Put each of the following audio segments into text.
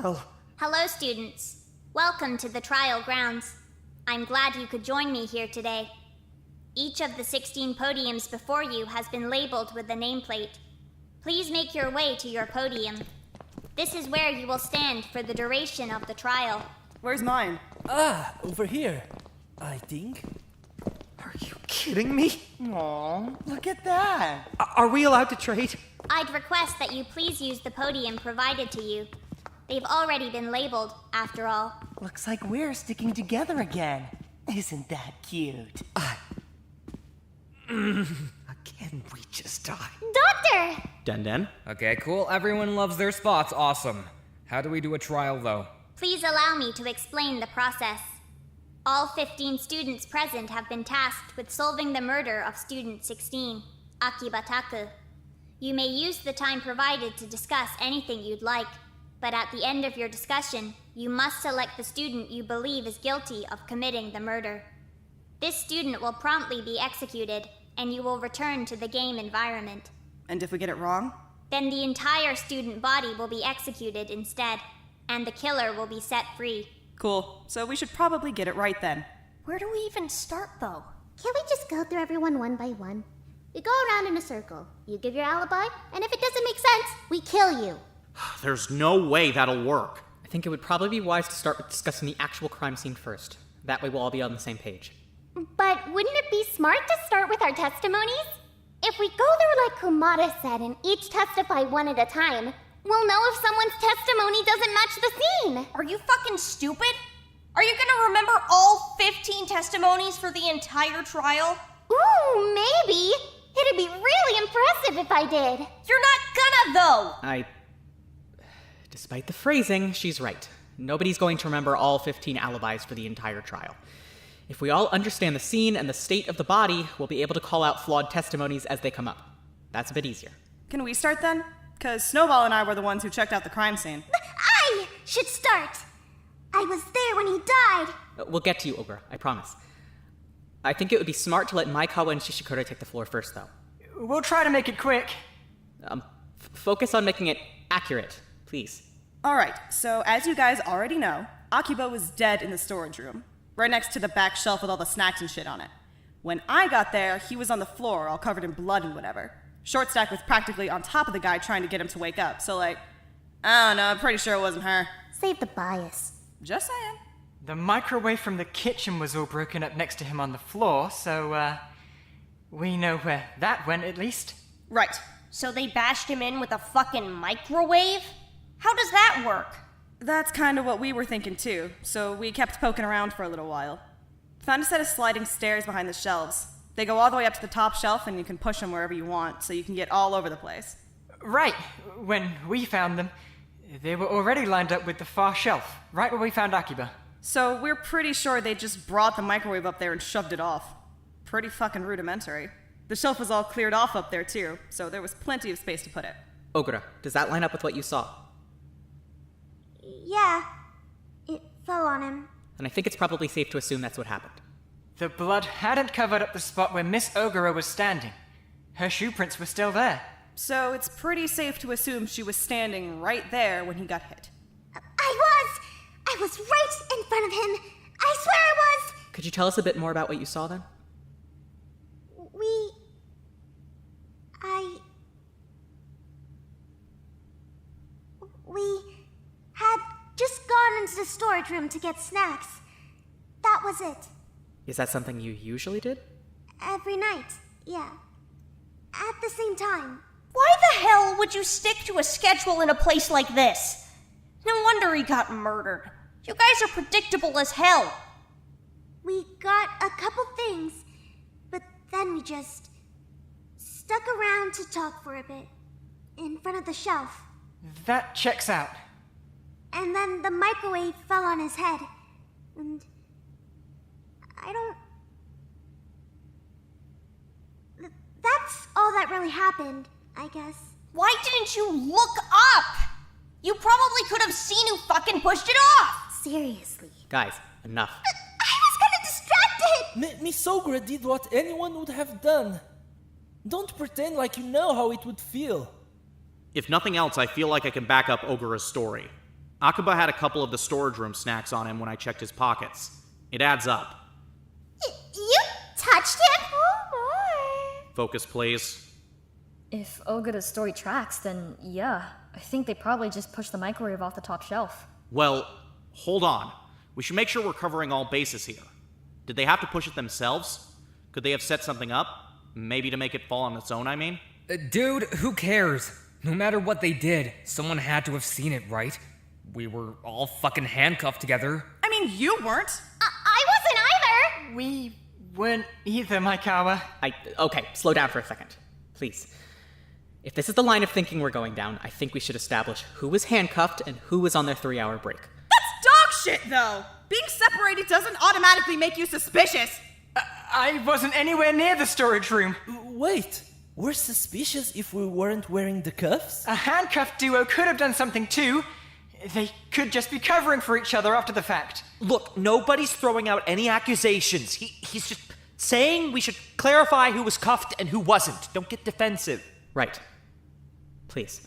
Hello, students. Welcome to the trial grounds. I'm glad you could join me here today. Each of the 16 podiums before you has been labeled with a nameplate. Please make your way to your podium. This is where you will stand for the duration of the trial. Where's mine? Over here, I think. Are you kidding me? Aw, look at that. Are we allowed to trade? I'd request that you please use the podium provided to you. They've already been labeled, after all. Looks like we're sticking together again. Isn't that cute? Again, we just died. Doctor! Den. Okay, cool. Everyone loves their spots. Awesome. How do we do a trial, though? Please allow me to explain the process. All 15 students present have been tasked with solving the murder of student 16, Akibataku. You may use the time provided to discuss anything you'd like, but at the end of your discussion, you must select the student you believe is guilty of committing the murder. This student will promptly be executed, and you will return to the game environment. And if we get it wrong? Then the entire student body will be executed instead, and the killer will be set free. Cool. So we should probably get it right then. Where do we even start, though? Can't we just go through everyone one by one? We go around in a circle. You give your alibi, and if it doesn't make sense, we kill you. There's no way that'll work. I think it would probably be wise to start with discussing the actual crime scene first. That way we'll all be on the same page. But wouldn't it be smart to start with our testimonies? If we go through like Kumada said and each testify one at a time, we'll know if someone's testimony doesn't match the scene. Are you fucking stupid? Are you gonna remember all 15 testimonies for the entire trial? Ooh, maybe. It'd be really impressive if I did. You're not gonna, though! Despite the phrasing, she's right. Nobody's going to remember all 15 alibis for the entire trial. If we all understand the scene and the state of the body, we'll be able to call out flawed testimonies as they come up. That's a bit easier. Can we start then? Because Snowball and I were the ones who checked out the crime scene. I should start. I was there when he died. We'll get to you, Ogre, I promise. I think it would be smart to let Maikawa and Shishikura take the floor first, though. We'll try to make it quick. Focus on making it accurate, please. Alright, so as you guys already know, Akiba was dead in the storage room, right next to the back shelf with all the snacks and shit on it. When I got there, he was on the floor, all covered in blood and whatever. Shortstack was practically on top of the guy trying to get him to wake up, so I don't know, I'm pretty sure it wasn't her. Save the bias. Just saying. The microwave from the kitchen was all broken up next to him on the floor, so, we know where that went at least. Right. So they bashed him in with a fucking microwave? How does that work? That's kind of what we were thinking too, so we kept poking around for a little while. Found a set of sliding stairs behind the shelves. They go all the way up to the top shelf and you can push them wherever you want, so you can get all over the place. Right. When we found them, they were already lined up with the far shelf, right where we found Akiba. So we're pretty sure they just brought the microwave up there and shoved it off. Pretty fucking rudimentary. The shelf was all cleared off up there too, so there was plenty of space to put it. Ogura, does that line up with what you saw? Yeah, it fell on him. And I think it's probably safe to assume that's what happened. The blood hadn't covered up the spot where Miss Ogura was standing. Her shoe prints were still there. So it's pretty safe to assume she was standing right there when he got hit. I was right in front of him. I swear I was. Could you tell us a bit more about what you saw then? We had just gone into the storage room to get snacks. That was it. Is that something you usually did? Every night, yeah. At the same time. Why the hell would you stick to a schedule in a place like this? No wonder he got murdered. You guys are predictable as hell. We got a couple things, but then we just stuck around to talk for a bit, in front of the shelf. That checks out. And then the microwave fell on his head, and that's all that really happened, I guess. Why didn't you look up? You probably could have seen who fucking pushed it off! Seriously. Guys, enough. I was kinda distracted! Miss Ogura did what anyone would have done. Don't pretend like you know how it would feel. If nothing else, I feel like I can back up Ogura's story. Akiba had a couple of the storage room snacks on him when I checked his pockets. It adds up. You touched him? Oh Focus, please. If Ogura's story tracks, then yeah. I think they probably just pushed the microwave off the top shelf. Well, hold on. We should make sure we're covering all bases here. Did they have to push it themselves? Could they have set something up? Maybe to make it fall on its own, I mean? Dude, who cares? No matter what they did, someone had to have seen it, right? We were all fucking handcuffed together. I mean, you weren't. I wasn't either! We weren't either, Maikawa. Okay, slow down for a second. Please. If this is the line of thinking we're going down, I think we should establish who was handcuffed and who was on their 3-hour break. That's dog shit, though. Being separated doesn't automatically make you suspicious. I wasn't anywhere near the storage room. Wait, we're suspicious if we weren't wearing the cuffs? A handcuffed duo could have done something too. They could just be covering for each other after the fact. Look, nobody's throwing out any accusations. He's just saying we should clarify who was cuffed and who wasn't. Don't get defensive. Right. Please.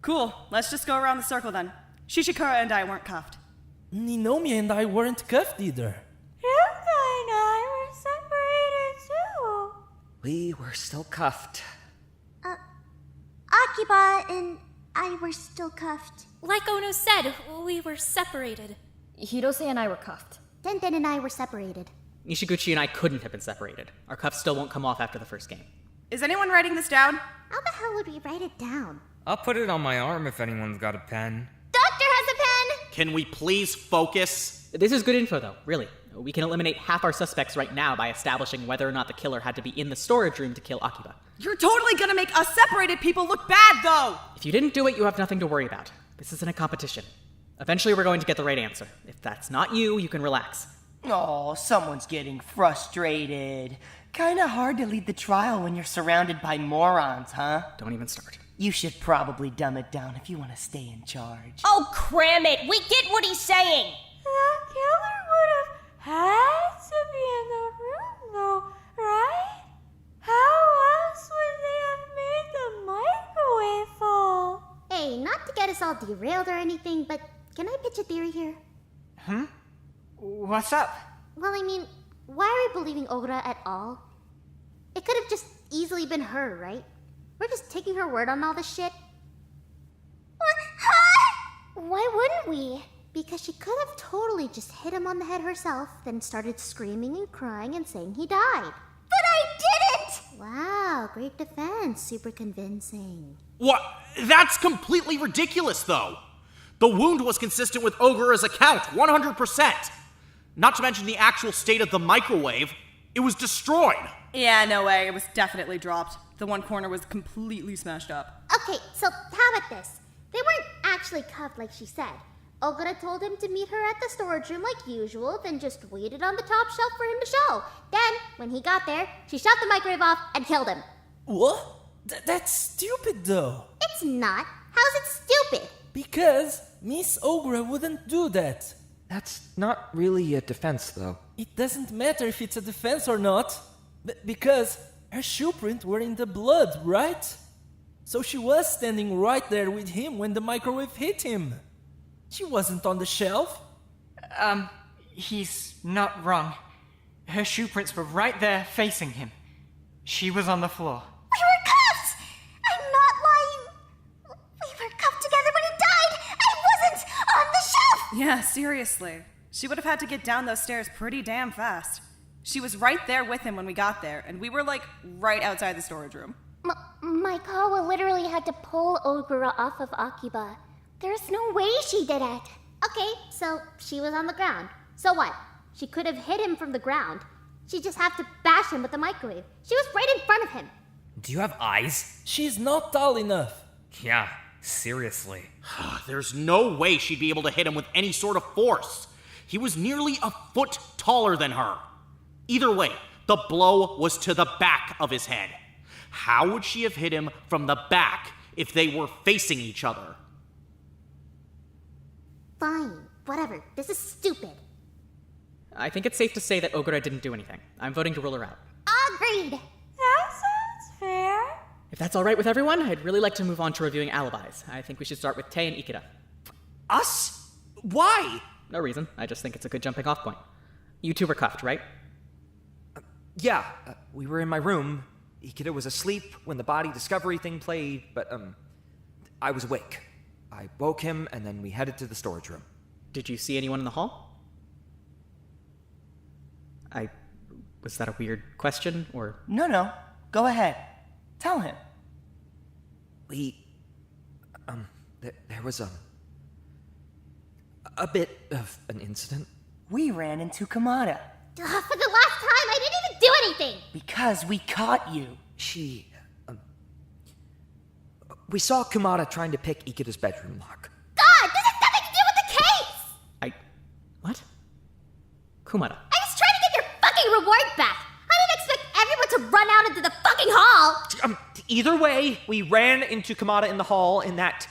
Cool, let's just go around the circle then. Shishikura and I weren't cuffed. Ninomiya and I weren't cuffed either. Ryuka and I were separated too. We were still cuffed. Akiba and I were still cuffed. Like Ono said, we were separated. Hirose and I were cuffed. Tenten and I were separated. Nishiguchi and I couldn't have been separated. Our cuffs still won't come off after the first game. Is anyone writing this down? How the hell would we write it down? I'll put it on my arm if anyone's got a pen. Doctor has a pen! Can we please focus? This is good info, though, really. We can eliminate half our suspects right now by establishing whether or not the killer had to be in the storage room to kill Akiba. You're totally gonna make us separated people look bad, though! If you didn't do it, you have nothing to worry about. This isn't a competition. Eventually, we're going to get the right answer. If that's not you, you can relax. Oh, someone's getting frustrated. Kinda hard to lead the trial when you're surrounded by morons, huh? Don't even start. You should probably dumb it down if you want to stay in charge. Oh, cram it! We get what he's saying! The killer would have had to be in the room, though, right? How else would they have made the microwave fall? Hey, not to get us all derailed or anything, but can I pitch a theory here? What's up? Well, I mean, why are we believing Ogura at all? It could have just easily been her, right? We're just taking her word on all this shit. Why wouldn't we? Because she could have totally just hit him on the head herself, then started screaming and crying and saying he died. But I didn't! Wow, great defense. Super convincing. What? That's completely ridiculous, though. The wound was consistent with Ogura's account, 100%. Not to mention the actual state of the microwave. It was destroyed. Yeah, no way. It was definitely dropped. The one corner was completely smashed up. Okay, so how about this? They weren't actually cuffed like she said. Ogura told him to meet her at the storage room like usual, then just waited on the top shelf for him to show. Then, when he got there, she shut the microwave off and killed him. What? That's stupid, though. It's not. How's it stupid? Because Miss Ogura wouldn't do that. That's not really a defense, though. It doesn't matter if it's a defense or not, because her shoe print were in the blood, right? So she was standing right there with him when the microwave hit him. She wasn't on the shelf. He's not wrong. Her shoe prints were right there facing him. She was on the floor. We were cuffed! I'm not lying. We were cuffed together when he died. I wasn't on the shelf! Yeah, seriously. She would have had to get down those stairs pretty damn fast. She was right there with him when we got there, and we were, like, right outside the storage room. Maikawa literally had to pull Ogura off of Akiba. There's no way she did it. Okay, so she was on the ground. So what? She could have hit him from the ground. She just had to bash him with the microwave. She was right in front of him. Do you have eyes? She's not tall enough. Yeah, seriously. There's no way she'd be able to hit him with any sort of force. He was nearly a foot taller than her. Either way, the blow was to the back of his head. How would she have hit him from the back if they were facing each other? Fine, whatever. This is stupid. I think it's safe to say that Ogura didn't do anything. I'm voting to rule her out. Agreed. That sounds fair. If that's all right with everyone, I'd really like to move on to reviewing alibis. I think we should start with Tei and Ikeda. Us? Why? No reason. I just think it's a good jumping off point. You two were cuffed, right? Yeah, we were in my room. Ikeda was asleep when the body discovery thing played, but, I was awake. I woke him, and then we headed to the storage room. Did you see anyone in the hall? Was that a weird question, or? No. Go ahead. Tell him. There was, a bit of an incident. We ran into Kamada. For the last time, I didn't even do anything! Because we caught you. We saw Kumada trying to pick Ikeda's bedroom lock. God, this has nothing to do with the case! What? Kumada. I was trying to get your fucking reward back! I didn't expect everyone to run out into the fucking hall! Either way, we ran into Kamada in the hall, and that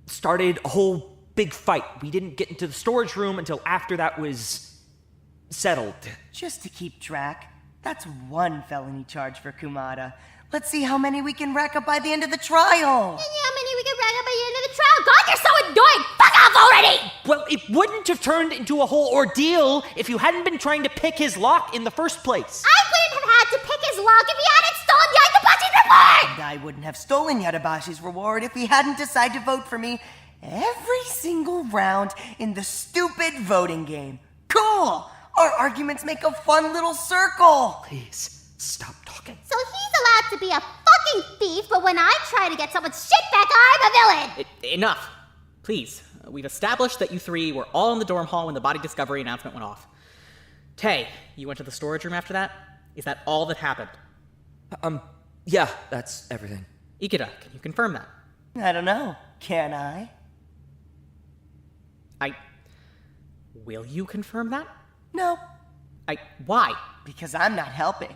started a whole big fight. We didn't get into the storage room until after that was settled. Just to keep track, that's one felony charge for Kumada. Let's see how many we can rack up by the end of the trial. And how many we can rack up by the end of the trial? God, you're so annoying! Fuck off already! Well, it wouldn't have turned into a whole ordeal if you hadn't been trying to pick his lock in the first place. I wouldn't have had to pick his lock if he hadn't stolen Yaitobashi's reward! And I wouldn't have stolen Yatabashi's reward if he hadn't decided to vote for me every single round in the stupid voting game. Cool! Our arguments make a fun little circle. Please, stop talking. So he's allowed to be a fucking thief, but when I try to get someone's shit back, I'm a villain! Enough. Please. We've established that you three were all in the dorm hall when the body discovery announcement went off. Tay, you went to the storage room after that? Is that all that happened? Yeah, that's everything. Ikeda, can you confirm that? I don't know. Can I? Will you confirm that? No. Why? Because I'm not helping.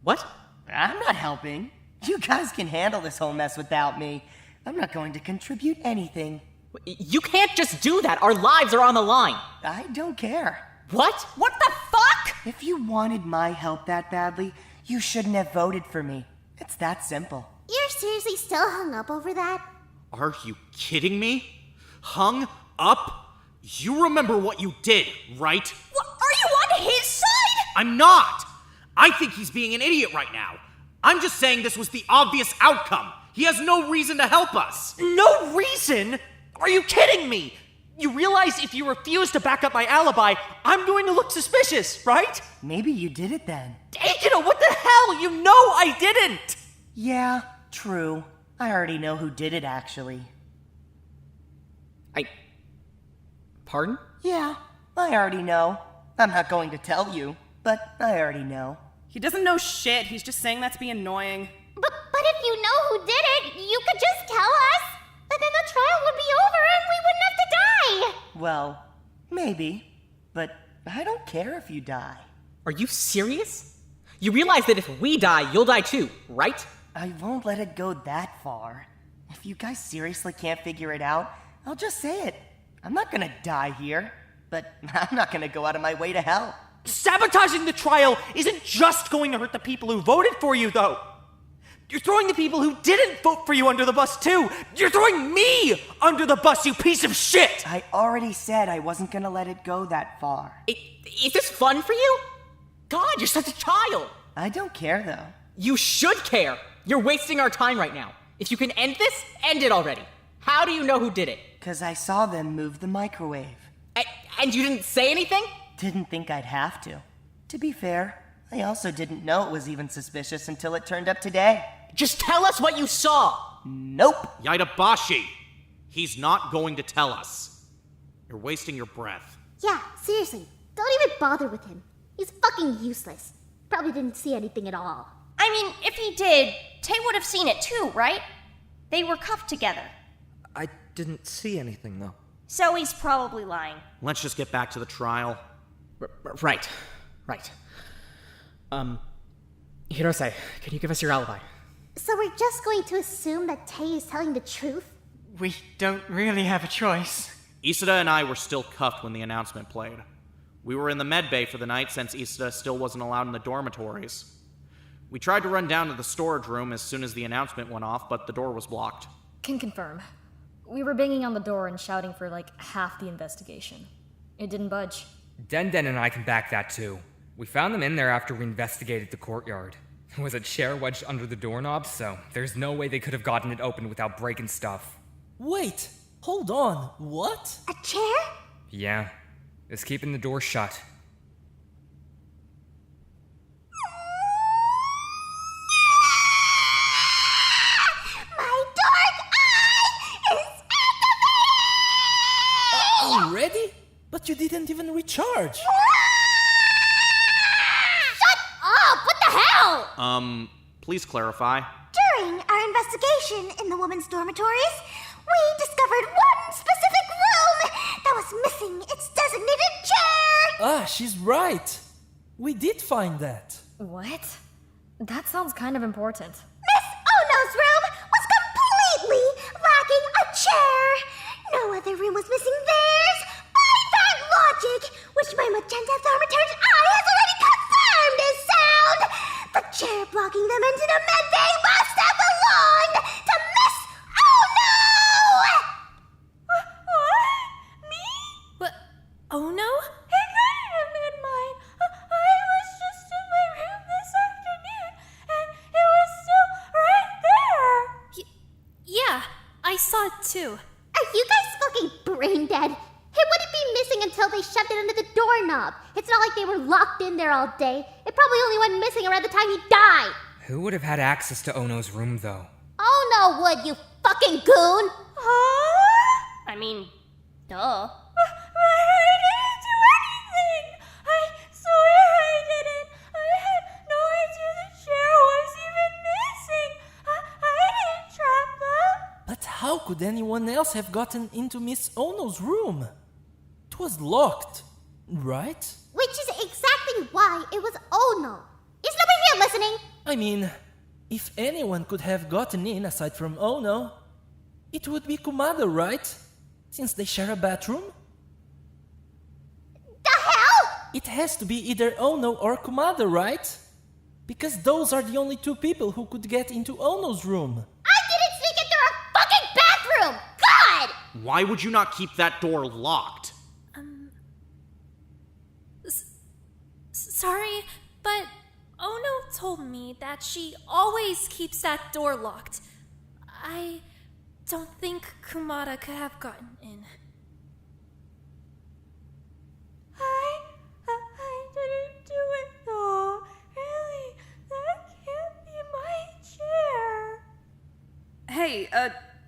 What? I'm not helping. You guys can handle this whole mess without me. I'm not going to contribute anything. You can't just do that. Our lives are on the line. I don't care. What? What the fuck? If you wanted my help that badly, you shouldn't have voted for me. It's that simple. You're seriously still hung up over that? Are you kidding me? Hung up? You remember what you did, right? What, are you on his side? I'm not! I think he's being an idiot right now. I'm just saying this was the obvious outcome. He has no reason to help us. No reason? Are you kidding me? You realize if you refuse to back up my alibi, I'm going to look suspicious, right? Maybe you did it then. Ikeda, what the hell? You know I didn't! Yeah, true. I already know who did it, actually. Pardon? Yeah, I already know. I'm not going to tell you, but I already know. He doesn't know shit. He's just saying that to be annoying. But if you know who did it, you could just tell us. And then the trial would be over and we wouldn't have to die. Well, maybe. But I don't care if you die. Are you serious? You realize that if we die, you'll die too, right? I won't let it go that far. If you guys seriously can't figure it out, I'll just say it. I'm not gonna die here, but I'm not gonna go out of my way to help. Sabotaging the trial isn't just going to hurt the people who voted for you, though. You're throwing the people who didn't vote for you under the bus, too. You're throwing me under the bus, you piece of shit! I already said I wasn't gonna let it go that far. Is this fun for you? God, you're such a child. I don't care, though. You should care. You're wasting our time right now. If you can end this, end it already. How do you know who did it? 'Cause I saw them move the microwave. And you didn't say anything? Didn't think I'd have to. To be fair, I also didn't know it was even suspicious until it turned up today. Just tell us what you saw. Nope. Yaitabashi, he's not going to tell us. You're wasting your breath. Yeah, seriously, don't even bother with him. He's fucking useless. Probably didn't see anything at all. I mean, if he did, Tay would have seen it too, right? They were cuffed together. I didn't see anything, though. So he's probably lying. Let's just get back to the trial. Right. Hirose, can you give us your alibi? So we're just going to assume that Tay is telling the truth? We don't really have a choice. Isada and I were still cuffed when the announcement played. We were in the med bay for the night since Isada still wasn't allowed in the dormitories. We tried to run down to the storage room as soon as the announcement went off, but the door was blocked. Can confirm. We were banging on the door and shouting for like half the investigation. It didn't budge. Den and I can back that too. We found them in there after we investigated the courtyard. There was a chair wedged under the doorknob, so there's no way they could have gotten it open without breaking stuff. Wait, hold on. What? A chair? Yeah, it's keeping the door shut. My dark eye is activated! Already? But you didn't even recharge. Shut up! What the hell? Please clarify. During our investigation in the women's dormitories, we discovered one specific room that was missing its designated chair! Ah, she's right. We did find that. What? That sounds kind of important. Miss Ono's room was completely lacking a chair! No other room was missing theirs! By that logic, which my magenta thermometer's eye has already confirmed is sound, the chair blocking them into the medbay must have belonged to Miss Ono! What? Me? What? Oh no? It couldn't have been mine. I was just in my room this afternoon, and it was still right there. Yeah, I saw it too. Are you guys fucking brain dead? It wouldn't be missing until they shoved it under the doorknob. It's not like they were locked in there all day. It probably only went missing around the time he died. Who would have had access to Ono's room, though? Oh no, would you fucking goon? Huh? I mean, duh. I didn't do anything! I swear I didn't! I had no idea the chair was even missing! I didn't trap them! But how could anyone else have gotten into Miss Ono's room? It was locked, right? Which is exactly why it was Ono. Is nobody here listening? I mean, if anyone could have gotten in aside from Ono, it would be Kumada, right? Since they share a bathroom? The hell? It has to be either Ono or Kumada, right? Because those are the only two people who could get into Ono's room. I didn't sneak into her fucking bathroom! God! Why would you not keep that door locked? Sorry, but Ono told me that she always keeps that door locked. I don't think Kumada could have gotten in. I didn't do it though. Really, that can't be my chair. Hey,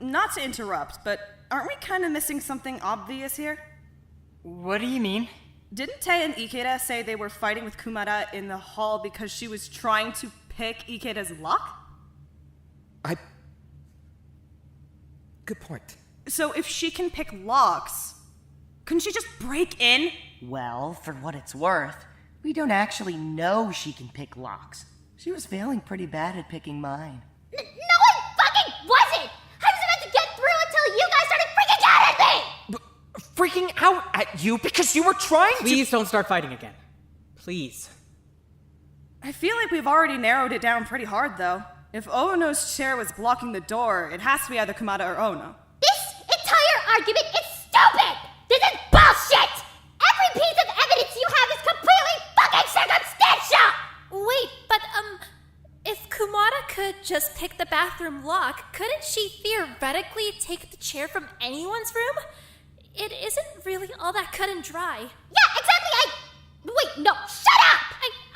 not to interrupt, but aren't we kind of missing something obvious here? What do you mean? Didn't Tei and Ikeda say they were fighting with Kumada in the hall because she was trying to pick Ikeda's lock? Good point. So if she can pick locks, couldn't she just break in? Well, for what it's worth, we don't actually know she can pick locks. She was failing pretty bad at picking mine. No one fucking wasn't! I was about to get through until you guys started freaking out at me! Freaking out at you because you were trying to— Please don't start fighting again. Please. I feel like we've already narrowed it down pretty hard, though. If Ono's chair was blocking the door, it has to be either Kumada or Ono. This entire argument is stupid! This is bullshit! Every piece of evidence you have is completely fucking circumstantial! Wait, but if Kumada could just pick the bathroom lock, couldn't she theoretically take the chair from anyone's room? It isn't really all that cut and dry. Yeah, exactly! Wait, no, shut up!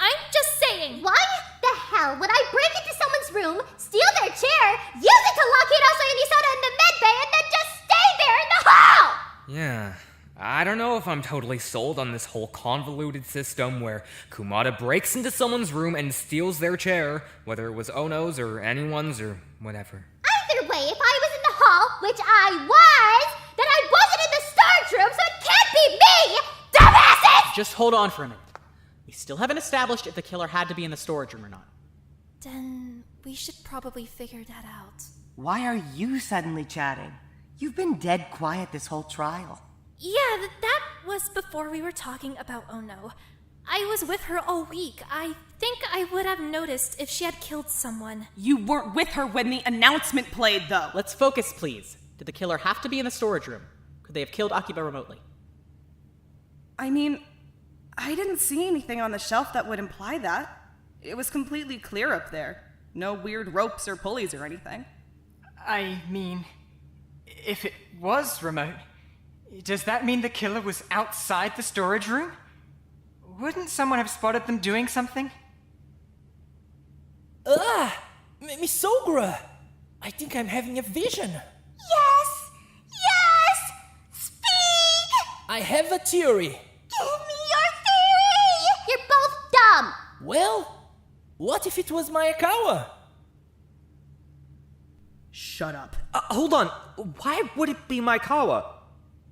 I'm just saying. Why the hell would I break into someone's room, steal their chair, use it to lock Hiroso and Isada in the medbay, and then just stay there in the hall? Yeah, I don't know if I'm totally sold on this whole convoluted system where Kumada breaks into someone's room and steals their chair, whether it was Ono's or anyone's or whatever. Either way, if I was in the hall, which I was, then I wasn't in the storage room, so it can't be me! Dumbasses! Just hold on for a minute. We still haven't established if the killer had to be in the storage room or not. Then we should probably figure that out. Why are you suddenly chatting? You've been dead quiet this whole trial. Yeah, that was before we were talking about Ono. I was with her all week. I think I would have noticed if she had killed someone. You weren't with her when the announcement played, though. Let's focus, please. Did the killer have to be in the storage room? Could they have killed Akiba remotely? I mean, I didn't see anything on the shelf that would imply that. It was completely clear up there. No weird ropes or pulleys or anything. I mean, if it was remote, does that mean the killer was outside the storage room? Wouldn't someone have spotted them doing something? Misogra! I think I'm having a vision. Yes! Yes! Speak! I have a theory. Give me your theory! You're both dumb! Well, what if it was Mayakawa? Shut up. Hold on. Why would it be Maikawa?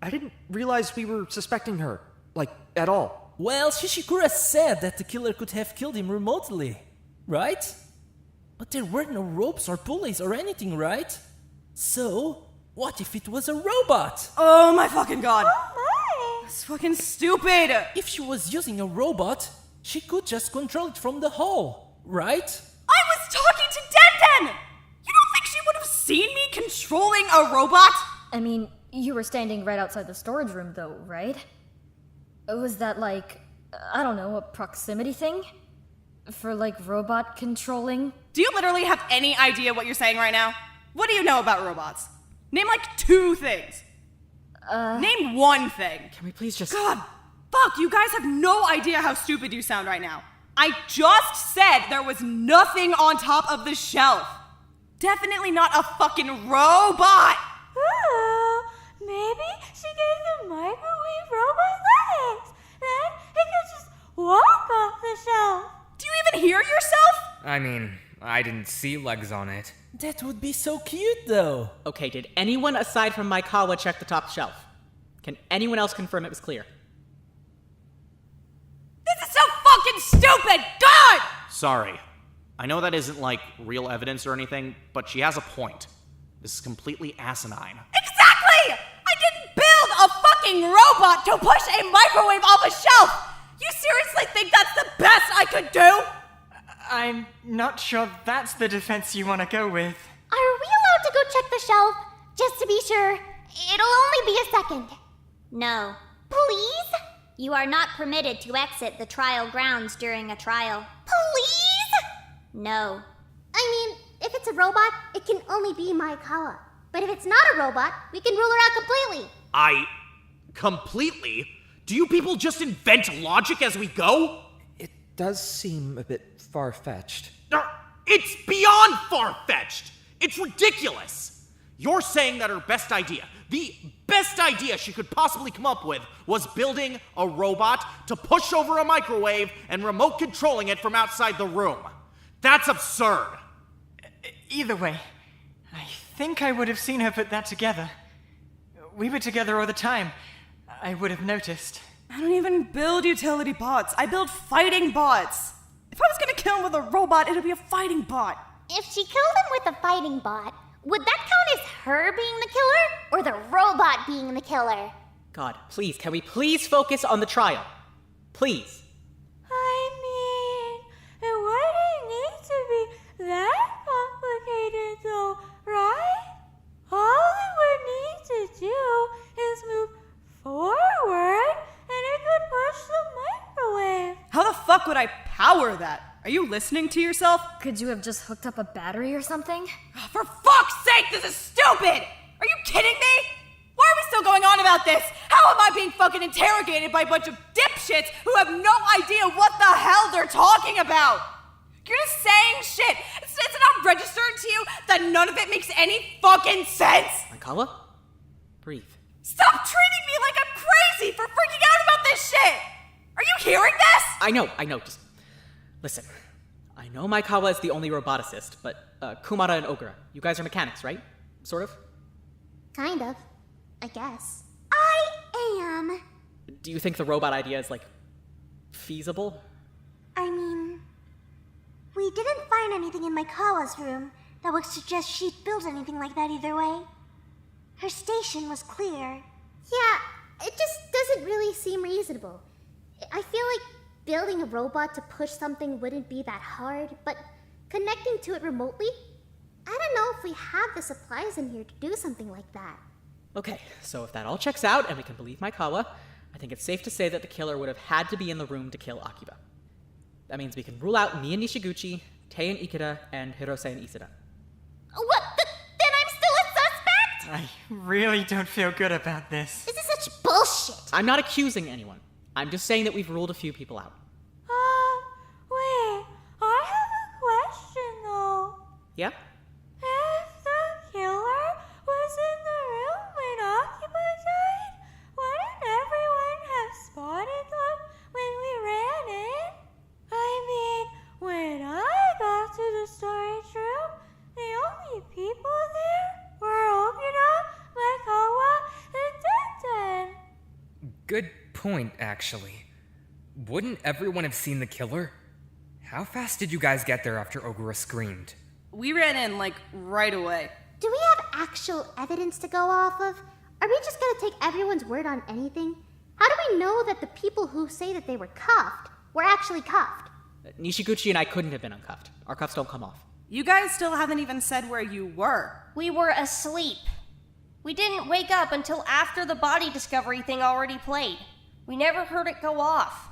I didn't realize we were suspecting her. Like, at all. Well, Shishikura said that the killer could have killed him remotely, right? But there were no ropes or pulleys or anything, right? So, what if it was a robot? Oh my fucking god. Oh my! It's fucking stupid. If she was using a robot, she could just control it from the hall, right? I was talking to Den! You don't think she would have seen me controlling a robot? I mean, you were standing right outside the storage room, though, right? Was that like, I don't know, a proximity thing? For like robot controlling? Do you literally have any idea what you're saying right now? What do you know about robots? Name like 2 things. Name 1 thing. Can we please just... God, fuck, you guys have no idea how stupid you sound right now. I just said there was nothing on top of the shelf. Definitely not a fucking robot. Oh, maybe she gave the microwave robot legs. Then it could just walk off the shelf. Do you even hear yourself? I mean, I didn't see legs on it. That would be so cute, though. Okay, did anyone aside from Maikawa check the top shelf? Can anyone else confirm it was clear? This is so fucking stupid! God! Sorry. I know that isn't like real evidence or anything, but she has a point. This is completely asinine. Exactly! I didn't build a fucking robot to push a microwave off a shelf! You seriously think that's the best I could do? I'm not sure that's the defense you want to go with. Are we allowed to go check the shelf? Just to be sure. It'll only be a second. No. Please? You are not permitted to exit the trial grounds during a trial. Please? No. I mean, if it's a robot, it can only be Maikawa. But if it's not a robot, we can rule her out completely. Completely? Do you people just invent logic as we go? It does seem a bit far-fetched. It's beyond far-fetched! It's ridiculous! You're saying that her best idea, the best idea she could possibly come up with, was building a robot to push over a microwave and remote controlling it from outside the room. That's absurd. Either way, I think I would have seen her put that together. We were together all the time. I would have noticed. I don't even build utility bots. I build fighting bots. If I was gonna kill him with a robot, it'd be a fighting bot. If she killed him with a fighting bot, would that count as her being the killer or the robot being the killer? God, please, can we please focus on the trial? Please. I mean, it wouldn't need to be that complicated though, right? All it would need to do is move forward and it could push the microwave. How the fuck would I power that? Are you listening to yourself? Could you have just hooked up a battery or something? For fuck's sake, this is stupid! Are you kidding me? Why are we still going on about this? How am I being fucking interrogated by a bunch of dipshits who have no idea what the hell they're talking about? You're just saying shit. It's not registered to you that none of it makes any fucking sense? Maikawa? Breathe. Stop treating me like I'm crazy for freaking out about this shit! Are you hearing this? I know, just listen. I know Maikawa is the only roboticist, but Kumara and Ogura, you guys are mechanics, right? Sort of? Kind of, I guess. I am. Do you think the robot idea is, like, feasible? I mean, we didn't find anything in Maikawa's room that would suggest she'd built anything like that either way. Her station was clear. Yeah, it just doesn't really seem reasonable. I feel like building a robot to push something wouldn't be that hard, but connecting to it remotely? I don't know if we have the supplies in here to do something like that. Okay, so if that all checks out and we can believe Maikawa, I think it's safe to say that the killer would have had to be in the room to kill Akiba. That means we can rule out me and Nishiguchi, Tei and Ikeda, and Hirose and Isada. What? Then I'm still a suspect? I really don't feel good about this. This is such bullshit. I'm not accusing anyone. I'm just saying that we've ruled a few people out. Wait, I have a question though. Yeah? If the killer was in the room when Akiba died, wouldn't everyone have spotted them when we ran in? I mean, when I got to the storage room, the only people there were Okina, Maikawa, and Tenten. Good point, actually. Wouldn't everyone have seen the killer? How fast did you guys get there after Ogura screamed? We ran in, like, right away. Do we have actual evidence to go off of? Are we just gonna take everyone's word on anything? How do we know that the people who say that they were cuffed were actually cuffed? Nishiguchi and I couldn't have been uncuffed. Our cuffs don't come off. You guys still haven't even said where you were. We were asleep. We didn't wake up until after the body discovery thing already played. We never heard it go off.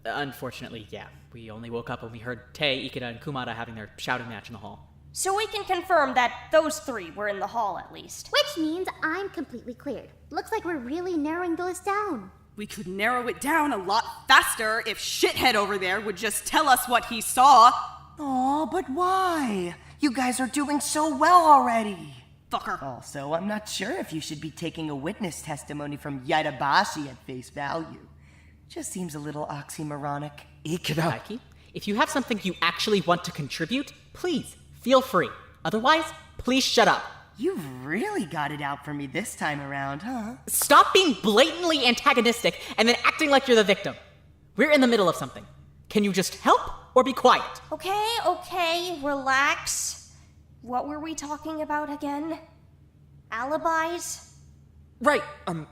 Unfortunately, yeah. We only woke up when we heard Tei, Ikeda, and Kumada having their shouting match in the hall. So we can confirm that those three were in the hall at least. Which means I'm completely cleared. Looks like we're really narrowing those down. We could narrow it down a lot faster if shithead over there would just tell us what he saw. Aw, but why? You guys are doing so well already. Fucker. Also, I'm not sure if you should be taking a witness testimony from Yaitabashi at face value. Just seems a little oxymoronic. Ikeda. Mikey, if you have something you actually want to contribute, please, feel free. Otherwise, please shut up. You've really got it out for me this time around, huh? Stop being blatantly antagonistic and then acting like you're the victim. We're in the middle of something. Can you just help or be quiet? Okay, relax. What were we talking about again? Alibis? Right, I'm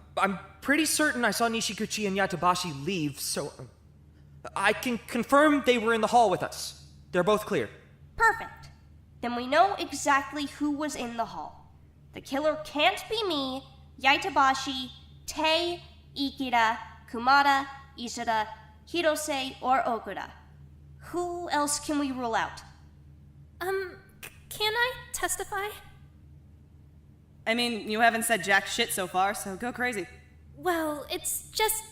pretty certain I saw Nishiguchi and Yatabashi leave, so I can confirm they were in the hall with us. They're both clear. Perfect. Then we know exactly who was in the hall. The killer can't be me, Yaitabashi, Tei, Ikeda, Kumada, Isada, Hirose, or Okura. Who else can we rule out? Can I testify? I mean, you haven't said jack shit so far, so go crazy. Well, it's just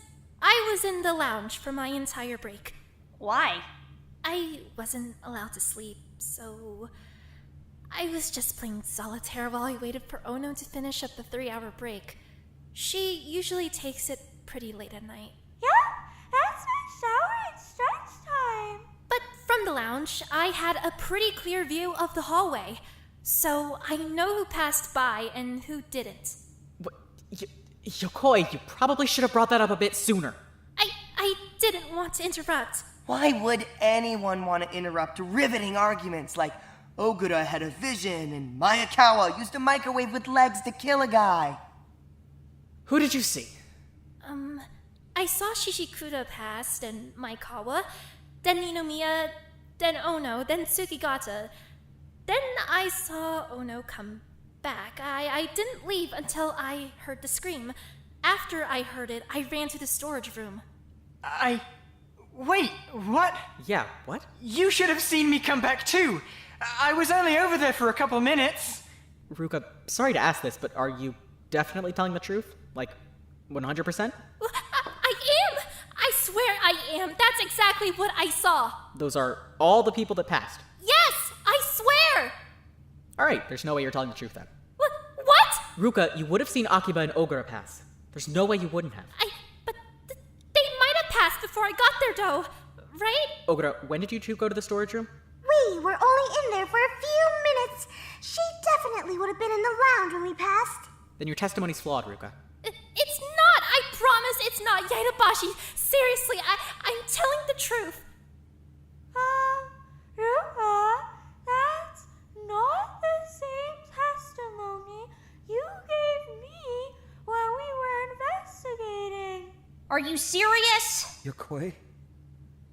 I was in the lounge for my entire break. Why? I wasn't allowed to sleep, so I was just playing solitaire while I waited for Ono to finish up the 3-hour break. She usually takes it pretty late at night. Yeah, that's my shower and stretch time. But from the lounge, I had a pretty clear view of the hallway, so I know who passed by and who didn't. What? Yokoi, you probably should have brought that up a bit sooner. I didn't want to interrupt. Why would anyone want to interrupt riveting arguments like Ogura had a vision and Mayakawa used a microwave with legs to kill a guy? Who did you see? I saw Shishikuda pass, then Maikawa, then Ninomiya, then Ono, then Tsukigata. Then I saw Ono come back. I didn't leave until I heard the scream. After I heard it, I ran to the storage room. Wait, what? Yeah, what? You should have seen me come back too. I was only over there for a couple minutes. Ruka, sorry to ask this, but are you definitely telling the truth? Like, 100%? I am! I swear I am! That's exactly what I saw! Those are all the people that passed. Yes! I swear! Alright, there's no way you're telling the truth then. What? Ruka, you would have seen Akiba and Ogura pass. There's no way you wouldn't have. But they might have passed before I got there, though. Right? Ogura, when did you two go to the storage room? We were only in there for a few minutes. She definitely would have been in the lounge when we passed. Then your testimony's flawed, Ruka. It's not! I promise it's not, Yaitabashi! Seriously, I'm telling the truth. Ruka, that's not the same testimony you gave me when we were investigating. Are you serious? Yokoi,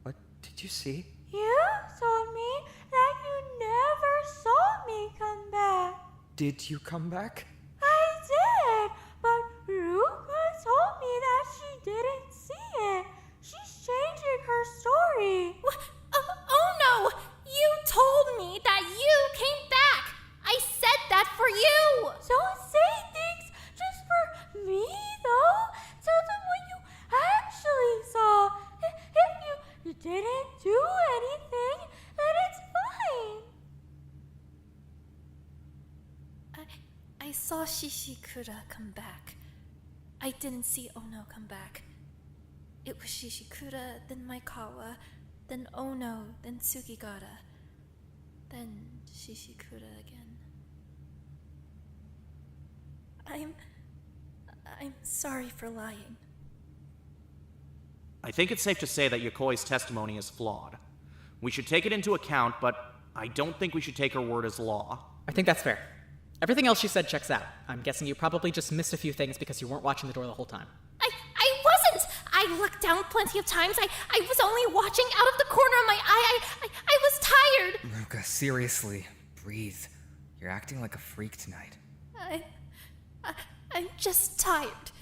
what did you see? You told me that you never saw me did you come back? I did, but Ruka told me that she didn't see it. She's changing her story. Oh no! You told me that you came back! I said that for you! Don't say things just for me, though. Tell them what you actually saw. If you didn't do anything, then it's fine. I saw Shishikura come back. I didn't see Ono come back. It was Shishikura, then Maikawa, then Ono, then Tsukigata, then Shishikura again. I'm sorry for lying. I think it's safe to say that Yokoi's testimony is flawed. We should take it into account, but I don't think we should take her word as law. I think that's fair. Everything else she said checks out. I'm guessing you probably just missed a few things because you weren't watching the door the whole time. I wasn't! I looked down plenty of times. I was only watching out of the corner of my eye. I was tired. Ruka, seriously, breathe. You're acting like a freak tonight. I'm just tired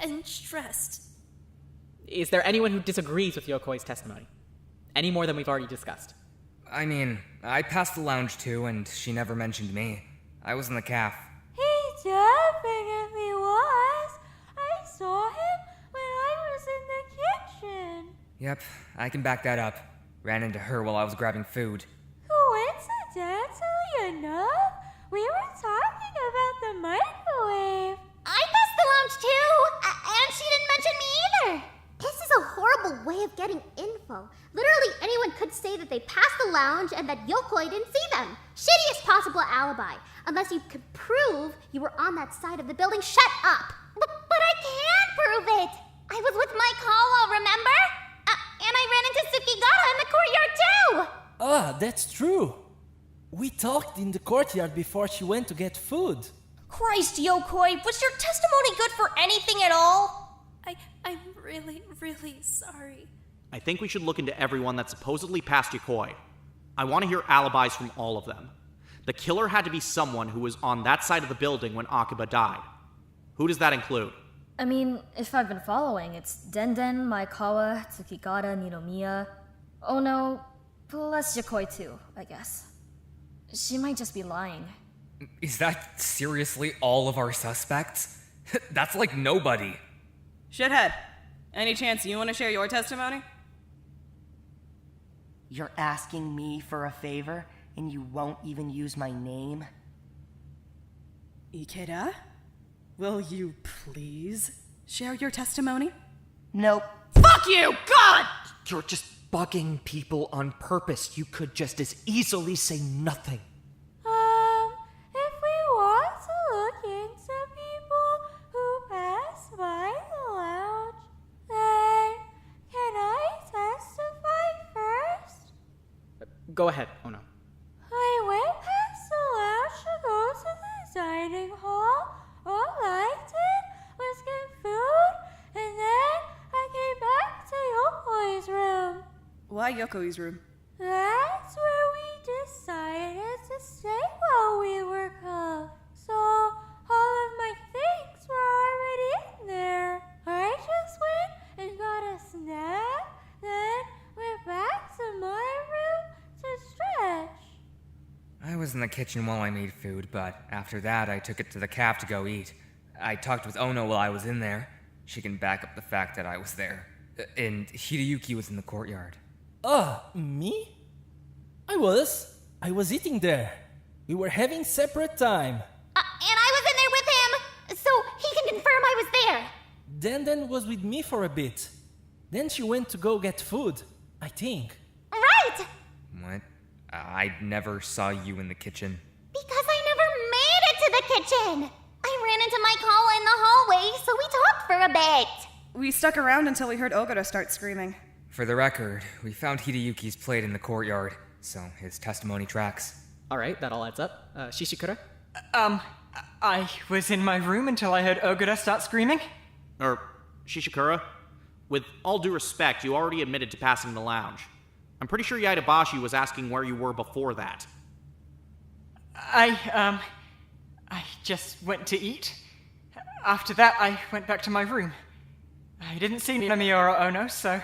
and stressed. Is there anyone who disagrees with Yokoi's testimony? Any more than we've already discussed? I mean, I passed the lounge too, and she never mentioned me. I was in the caf. He definitely was. I saw him when I was in the kitchen. Yep, I can back that up. Ran into her while I was grabbing food. Coincidentally enough, we were talking about the microwave. I passed the lounge too, and she didn't mention me either. This is a horrible way of getting info. Literally anyone could say that they passed the lounge and that Yokoi didn't see them. Shittiest possible alibi. Unless you could prove you were on that side of the building. Shut up! But I can prove it! I was with Maikawa, remember? And I ran into Tsukigata in the courtyard too! Ah, that's true. We talked in the courtyard before she went to get food. Christ, Yokoi, was your testimony good for anything at all? I'm really, really sorry. I think we should look into everyone that supposedly passed Yokoi. I want to hear alibis from all of them. The killer had to be someone who was on that side of the building when Akiba died. Who does that include? I mean, if I've been following, it's Denden, Maikawa, Tsukigata, Ninomiya, Ono, plus Yokoi too, I guess. She might just be lying. Is that seriously all of our suspects? That's like nobody. Shithead, any chance you want to share your testimony? You're asking me for a favor, and you won't even use my name? Ikeda, will you please share your testimony? Nope. Fuck you! God! You're just bugging people on purpose. You could just as easily say nothing. If we want to look into people who pass by the lounge, then can I testify first? Go ahead, Ono. I went past the lounge to go to the dining hall. All I did was get food, and then I came back to Yokoi's room. Why Yokoi's room? That's where we decided to stay while we were cuffed. So all of my things were already in there. I just went and got a snack, then went back to my room to stretch. I was in the kitchen while I made food, but after that I took it to the caf to go eat. I talked with Ono while I was in there. She can back up the fact that I was there. And Hideyuki was in the courtyard. Me? I was eating there. We were having separate time. And I was in there with him, so he can confirm I was there. Denden was with me for a bit. Then she went to go get food, I think. Right! What? I never saw you in the kitchen. Because I never made it to the kitchen. I ran into Maikawa in the hallway, so we talked for a bit. We stuck around until we heard Ogura start screaming. For the record, we found Hideyuki's plate in the courtyard, so his testimony tracks. All right, that all adds up. Shishikura? I was in my room until I heard Ogura start screaming. Shishikura, with all due respect, you already admitted to passing the lounge. I'm pretty sure Yaitabashi was asking where you were before that. I just went to eat. After that, I went back to my room. I didn't see Nomi or Ono, so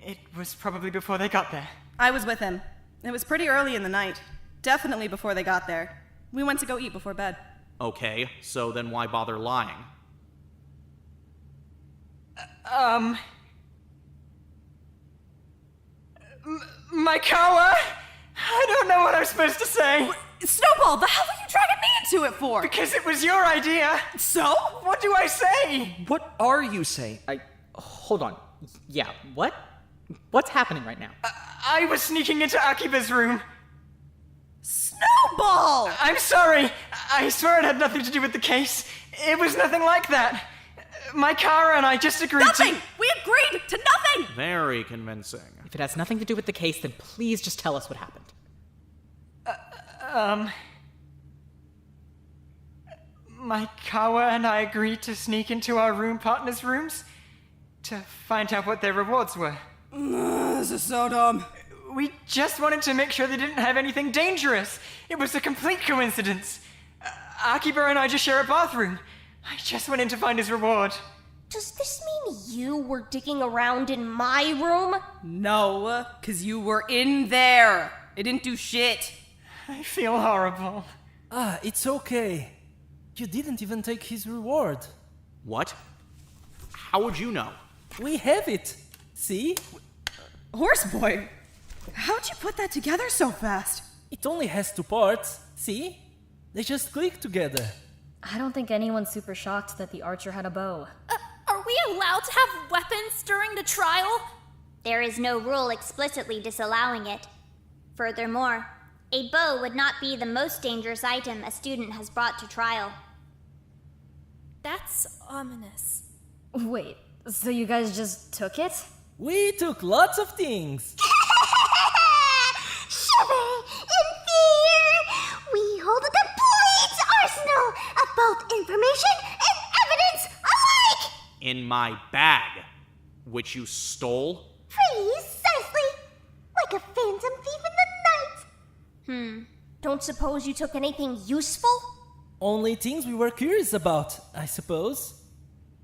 it was probably before they got there. I was with him. It was pretty early in the night. Definitely before they got there. We went to go eat before bed. Okay, so then why bother lying? Maikawa? I don't know what I'm supposed to say. Snowball, the hell are you dragging me into it for? Because it was your idea. So? What do I say? What are you saying? Hold on. Yeah, what? What's happening right now? I was sneaking into Akiba's room. Snowball! I'm sorry. I swear it had nothing to do with the case. It was nothing like that. Maikara and I just agreed Nothing! to... We agreed to nothing! Very convincing. If it has nothing to do with the case, then please just tell us what happened. Maikawa and I agreed to sneak into our room partners' rooms to find out what their rewards were. This is so dumb. We just wanted to make sure they didn't have anything dangerous. It was a complete coincidence. Akiba and I just share a bathroom. I just went in to find his reward. Does this mean you were digging around in my room? No, 'cause you were in there. It didn't do shit. I feel horrible. It's okay. You didn't even take his reward. What? How would you know? We have it. See? Horseboy, how'd you put that together so fast? It only has 2 parts. See? They just click together. I don't think anyone's super shocked that the archer had a bow. Are we allowed to have weapons during the trial? There is no rule explicitly disallowing it. Furthermore, a bow would not be the most dangerous item a student has brought to trial. That's ominous. Wait, so you guys just took it? We took lots of things. Shiver in fear! We hold a complete arsenal of both information and evidence alike! In my bag, which you stole? Precisely! Like a phantom thief in the night! Don't suppose you took anything useful? Only things we were curious about, I suppose.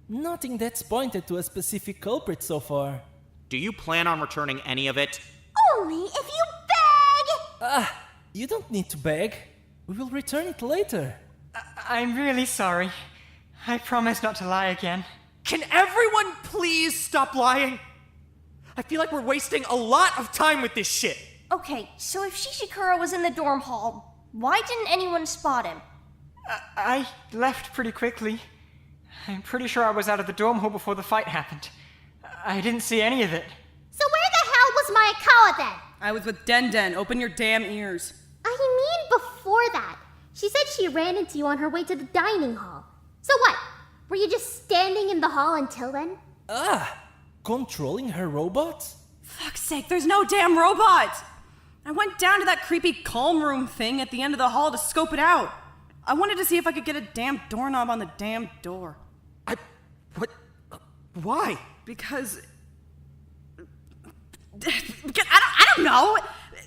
Nothing that's pointed to a specific culprit so far. Do you plan on returning any of it? Only if you beg! You don't need to beg. We will return it later. I'm really sorry. I promise not to lie again. Can everyone please stop lying? I feel like we're wasting a lot of time with this shit. Okay, so if Shishikura was in the dorm hall, why didn't anyone spot him? I left pretty quickly. I'm pretty sure I was out of the dorm hall before the fight happened. I didn't see any of it. So where the hell was Maikawa then? I was with Den Den. Open your damn ears. I mean before that. She said she ran into you on her way to the dining hall. So what? Were you just standing in the hall until then? Controlling her robot? Fuck's sake, there's no damn robot! I went down to that creepy calm room thing at the end of the hall to scope it out. I wanted to see if I could get a damn doorknob on the damn door. Why? Because I don't know.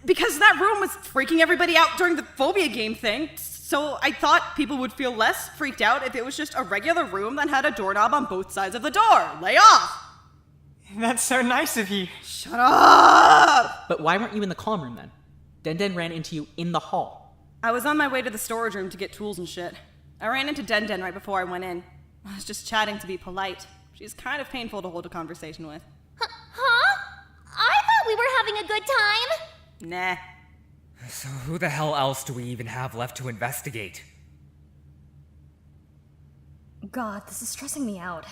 Because that room was freaking everybody out during the phobia game thing. So I thought people would feel less freaked out if it was just a regular room that had a doorknob on both sides of the door. Lay off! That's so nice of you. Shut up! But why weren't you in the calm room then? Den ran into you in the hall. I was on my way to the storage room to get tools and shit. I ran into Den right before I went in. I was just chatting to be polite. She's kind of painful to hold a conversation with. Huh? I thought we were having a good time. Nah. So who the hell else do we even have left to investigate? God, this is stressing me out.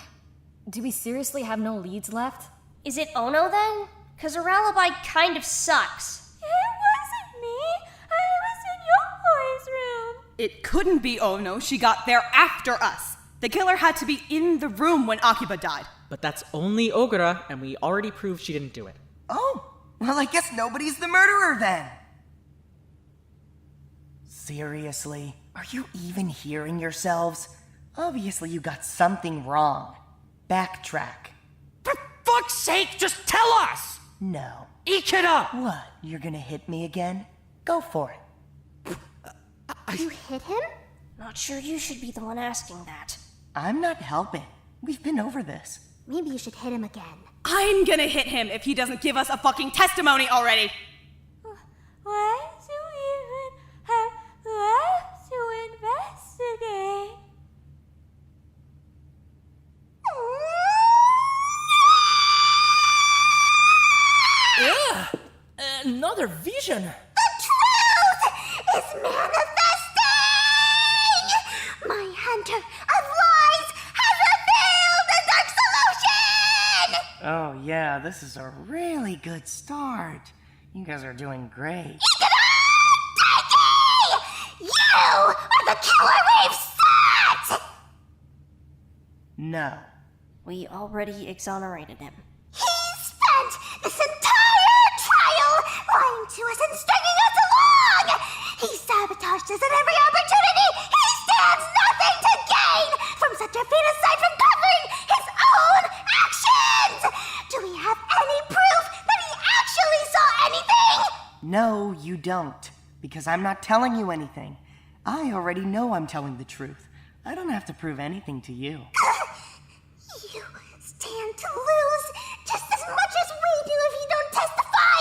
Do we seriously have no leads left? Is it Ono then? Cause her alibi kind of sucks. It wasn't me. I was in Yokoi's room. It couldn't be Ono. She got there after us. The killer had to be in the room when Akiba died. But that's only Ogura, and we already proved she didn't do it. Oh, well, I guess nobody's the murderer then. Seriously, are you even hearing yourselves? Obviously, you got something wrong. Backtrack. For fuck's sake, just tell us! No. Ikeda! What? You're gonna hit me again? Go for it. You hit him? Not sure you should be the one asking that. I'm not helping. We've been over this. Maybe you should hit him again. I'm gonna hit him if he doesn't give us a fucking testimony already! Why do we even have left to investigate? Yeah! Another vision! The truth is manifesting! My hunter of lies has revealed the dark solution! Oh, yeah, this is a really good start. You guys are doing great. You are the killer we've sought! No. We already exonerated him. He spent this entire trial lying to us and stringing us along! He sabotaged us at every opportunity! He stands nothing to gain from such a feat aside from covering his own actions! Do we have any proof that he actually saw anything? No, you don't. Because I'm not telling you anything. I already know I'm telling the truth. I don't have to prove anything to you. You stand to lose just as much as we do if you don't testify!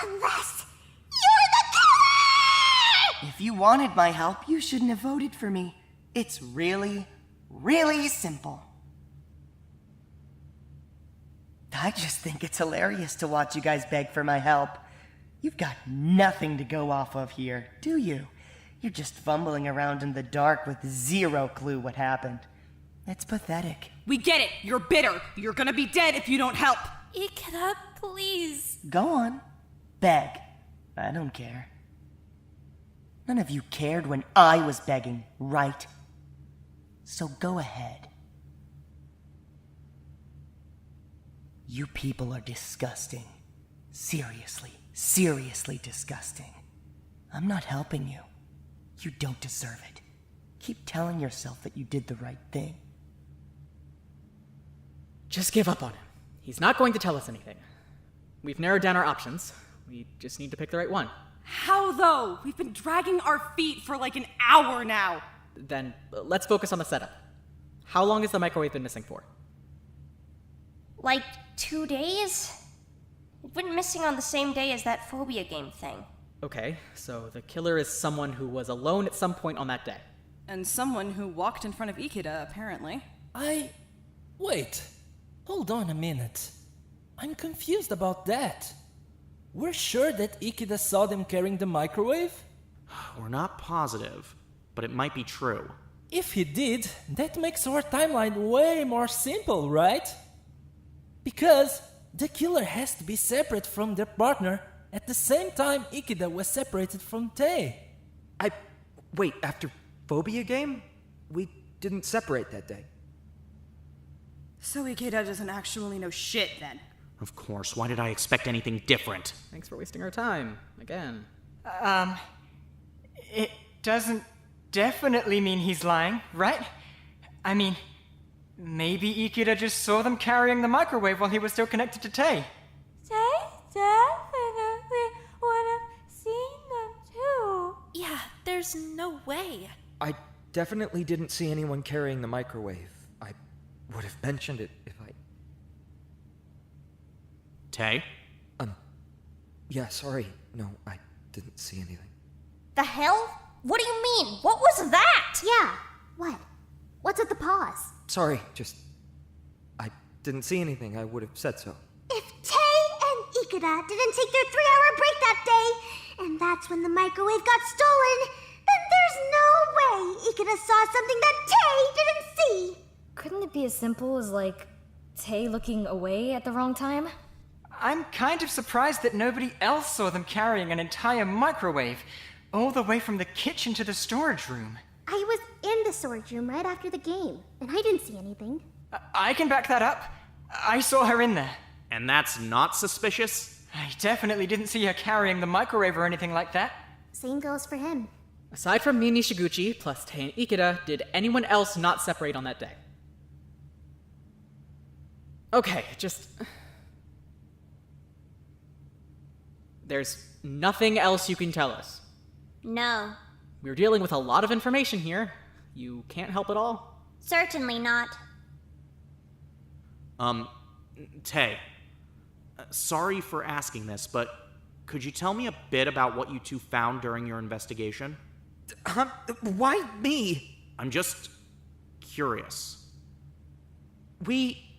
Unless you're the killer! If you wanted my help, you shouldn't have voted for me. It's really, really simple. I just think it's hilarious to watch you guys beg for my help. You've got nothing to go off of here, do you? You're just fumbling around in the dark with zero clue what happened. It's pathetic. We get it! You're bitter! You're gonna be dead if you don't help! Ikeda, please. Go on. Beg. I don't care. None of you cared when I was begging, right? So go ahead. You people are disgusting. Seriously disgusting. I'm not helping you. You don't deserve it. Keep telling yourself that you did the right thing. Just give up on him. He's not going to tell us anything. We've narrowed down our options. We just need to pick the right one. How though? We've been dragging our feet for like an hour now! Then let's focus on the setup. How long has the microwave been missing for? Like 2 days? It went missing on the same day as that phobia game thing. Okay, so the killer is someone who was alone at some point on that day. And someone who walked in front of Ikeda, apparently. Wait. Hold on a minute. I'm confused about that. We're sure that Ikeda saw them carrying the microwave? We're not positive, but it might be true. If he did, that makes our timeline way more simple, right? Because the killer has to be separate from their partner at the same time Ikeda was separated from Tae. Wait, after phobia game? We didn't separate that day. So Ikeda doesn't actually know shit then. Of course, why did I expect anything different? Thanks for wasting our time, again. It doesn't definitely mean he's lying, right? I mean, maybe Ikeda just saw them carrying the microwave while he was still connected to Tae. They definitely would have seen them too. Yeah, there's no way. I definitely didn't see anyone carrying the microwave. I would have mentioned it if I... Tae? Yeah, sorry. No, I didn't see anything. The hell? What do you mean? What was that? Yeah, what? What's at the pause? Sorry, just... I didn't see anything. I would have said so. If Tae and Ikeda didn't take their 3-hour break that day, and that's when the microwave got stolen, then there's no way Ikeda saw something that Tae didn't see. Couldn't it be as simple as, like, Tae looking away at the wrong time? I'm kind of surprised that nobody else saw them carrying an entire microwave, all the way from the kitchen to the storage room. I was in the storage room right after the game, and I didn't see anything. I can back that up. I saw her in there. And that's not suspicious? I definitely didn't see her carrying the microwave or anything like that. Same goes for him. Aside from me and Nishiguchi, plus Tae and Ikeda, did anyone else not separate on that day? Okay, just... There's nothing else you can tell us. No, we're dealing with a lot of information here. You can't help it all. Certainly not. Tay, sorry for asking this, but could you tell me a bit about what you two found during your investigation? Why me? I'm just curious. We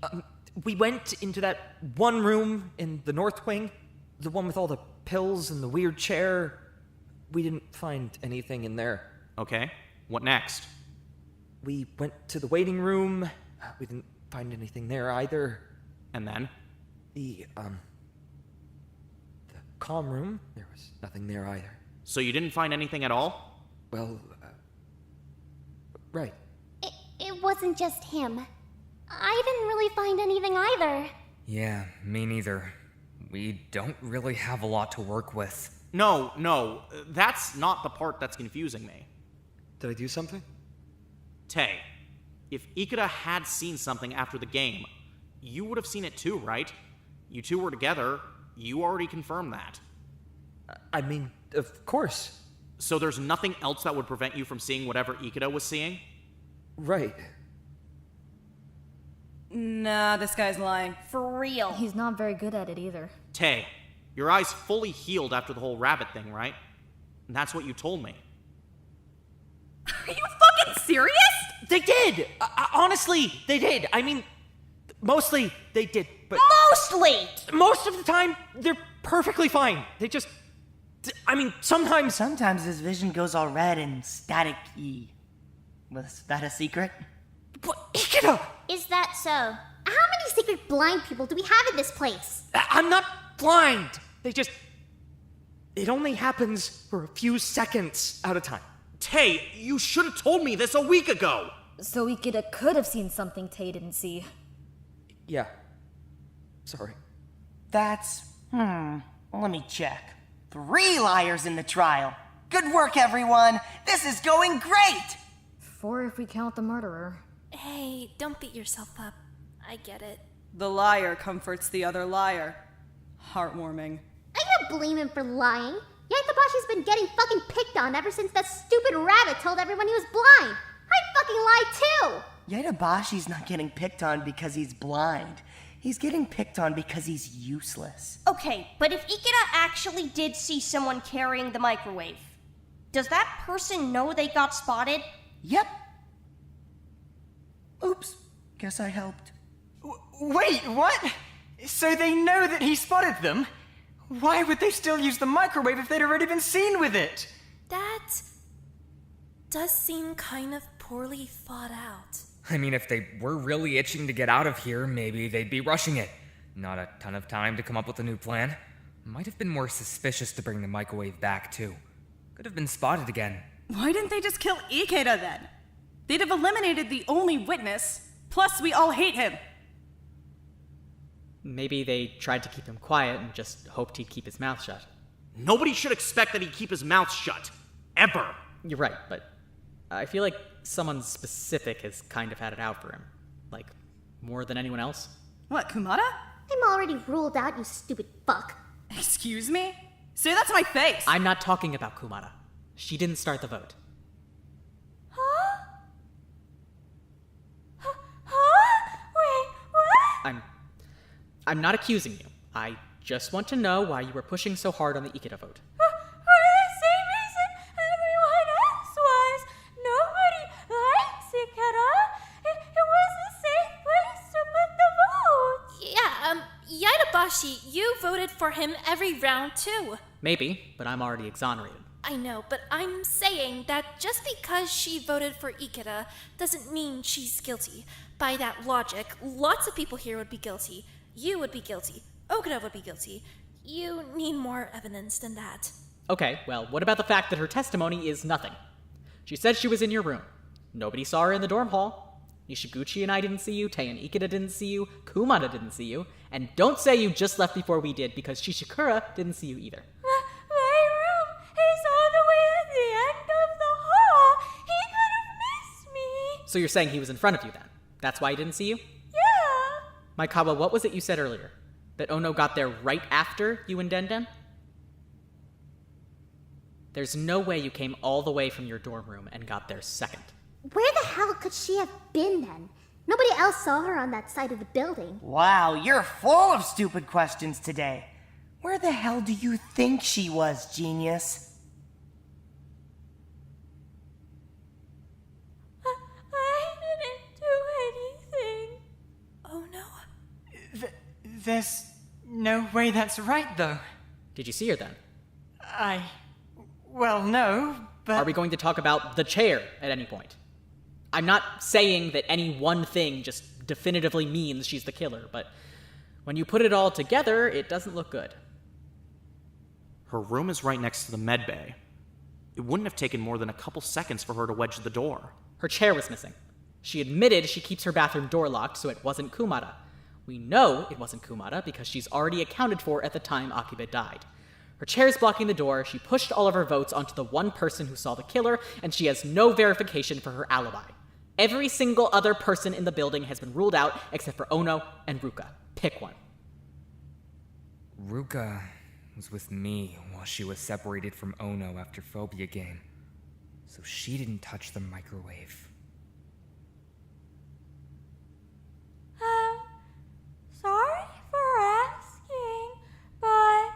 went into that one room in the north wing, the one with all the pills and the weird chair. We didn't find anything in there. Okay, what next? We went to the waiting room. We didn't find anything there either. And then? The calm room, there was nothing there either. So you didn't find anything at all? Well, right. It wasn't just him. I didn't really find anything either. Yeah, me neither. We don't really have a lot to work with. No, that's not the part that's confusing me. Did I do something? Tay, if Ikeda had seen something after the game, you would have seen it too, right? You two were together. You already confirmed that. I mean, of course. So there's nothing else that would prevent you from seeing whatever Ikeda was seeing? Right. Nah, this guy's lying. For real. He's not very good at it either. Tay, your eyes fully healed after the whole rabbit thing, right? And that's what you told me. Are you fucking serious? They did! Honestly, they did. I mean, mostly they did, but... Mostly! Most of the time, they're perfectly fine. They just... I mean, sometimes... Sometimes his vision goes all red and static-y. Was that a secret? But Ikeda! Is that so? How many secret blind people do we have in this place? I'm not blind. They just... It only happens for a few seconds at a time. Tay, you should have told me this a week ago! So Ikeda could have seen something Tay didn't see. Yeah. Sorry. That's... Let me check. 3 liars in the trial. Good work, everyone. This is going great! 4 if we count the murderer. Hey, don't beat yourself up. I get it. The liar comforts the other liar. Heartwarming. I can't blame him for lying. Yatabashi's been getting fucking picked on ever since that stupid rabbit told everyone he was blind. I fucking lied too! Yatabashi's not getting picked on because he's blind. He's getting picked on because he's useless. Okay, but if Ikeda actually did see someone carrying the microwave, does that person know they got spotted? Yep. Oops. Guess I helped. Wait, what? So they know that he spotted them? Why would they still use the microwave if they'd already been seen with it? That does seem kind of poorly thought out. I mean, if they were really itching to get out of here, maybe they'd be rushing it. Not a ton of time to come up with a new plan. Might have been more suspicious to bring the microwave back, too. Could have been spotted again. Why didn't they just kill Ikeda then? They'd have eliminated the only witness, plus we all hate him. Maybe they tried to keep him quiet and just hoped he'd keep his mouth shut. Nobody should expect that he'd keep his mouth shut. Ever. You're right, but I feel like someone specific has kind of had it out for him. Like, more than anyone else. What, Kumada? I'm already ruled out, you stupid fuck. Excuse me? Say that to my face! I'm not talking about Kumada. She didn't start the vote. Huh? Wait, what? I'm not accusing you. I just want to know why you were pushing so hard on the Ikeda vote. For the same reason everyone else was. Nobody likes Ikeda. It was a safe place to put the vote. Yeah, Yaitabashi, you voted for him every round too. Maybe, but I'm already exonerated. I know, but I'm saying that just because she voted for Ikeda doesn't mean she's guilty. By that logic, lots of people here would be guilty. You would be guilty. Okada would be guilty. You need more evidence than that. Okay, well, what about the fact that her testimony is nothing? She said she was in your room. Nobody saw her in the dorm hall. Nishiguchi and I didn't see you, Tei and Ikeda didn't see you, Kumada didn't see you, and don't say you just left before we did because Shishikura didn't see you either. My room is all the way at the end of the hall. He could have missed me. So you're saying he was in front of you then? That's why he didn't see you? Yeah. Maikawa, what was it you said earlier? That Ono got there right after you and Denden? There's no way you came all the way from your dorm room and got there second. Where the hell could she have been then? Nobody else saw her on that side of the building. Wow, you're full of stupid questions today. Where the hell do you think she was, genius? I didn't do anything. Oh no. There's no way that's right, though. Did you see her then? Well, no, but... Are we going to talk about the chair at any point? I'm not saying that any one thing just definitively means she's the killer, but when you put it all together, it doesn't look good. Her room is right next to the med bay. It wouldn't have taken more than a couple seconds for her to wedge the door. Her chair was missing. She admitted she keeps her bathroom door locked, so it wasn't Kumada. We know it wasn't Kumada because she's already accounted for at the time Akiba died. Her chair's blocking the door, she pushed all of her votes onto the one person who saw the killer, and she has no verification for her alibi. Every single other person in the building has been ruled out except for Ono and Ruka. Pick one. Ruka was with me while she was separated from Ono after Phobia game, so she didn't touch the microwave. Sorry for asking, but